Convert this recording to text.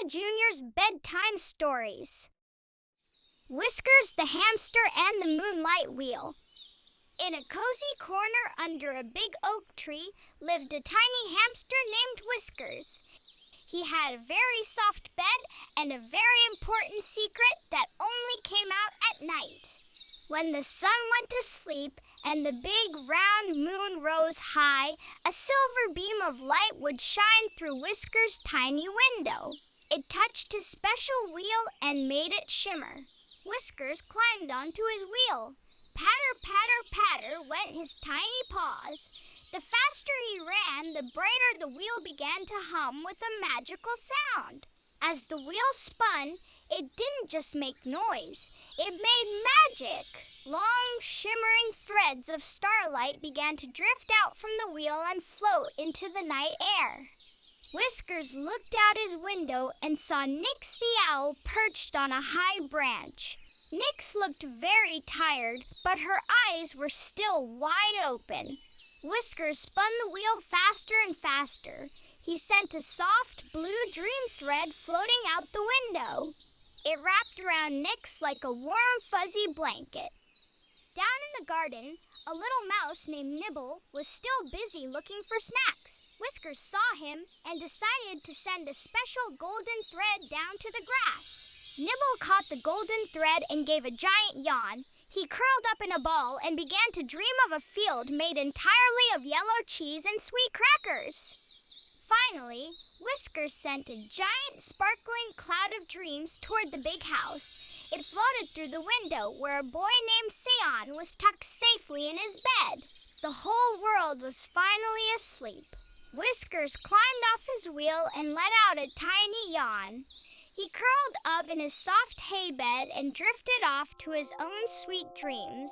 Juniors Bedtime Stories. Whiskers, the Hamster, and the Moonlight Wheel. In a cozy corner under a big oak tree lived a tiny hamster named Whiskers. He had a very soft bed and a very important secret that only came out at night. When the sun went to sleep and the big round moon rose high, a silver beam of light would shine through Whiskers' tiny window. It touched his special wheel and made it shimmer. Whiskers climbed onto his wheel. Patter, patter, patter went his tiny paws. The faster he ran, the brighter the wheel began to hum with a magical sound. As the wheel spun, it didn't just make noise. It made magic. Long, shimmering threads of starlight began to drift out from the wheel and float into the night air. Whiskers looked out his window and saw Nix the owl perched on a high branch. Nix looked very tired, but her eyes were still wide open. Whiskers spun the wheel faster and faster. He sent a soft blue dream thread floating out the window. It wrapped around Nix like a warm, fuzzy blanket. Down in the garden, a little mouse named Nibble was still busy looking for snacks. Whiskers saw him and decided to send a special golden thread down to the grass. Nibble caught the golden thread and gave a giant yawn. He curled up in a ball and began to dream of a field made entirely of yellow cheese and sweet crackers. Finally, Whiskers sent a giant sparkling cloud of dreams toward the big house. It floated through the window where a boy named Seon was tucked safely in his bed. The whole world was finally asleep. Whiskers climbed off his wheel and let out a tiny yawn. He curled up in his soft hay bed and drifted off to his own sweet dreams.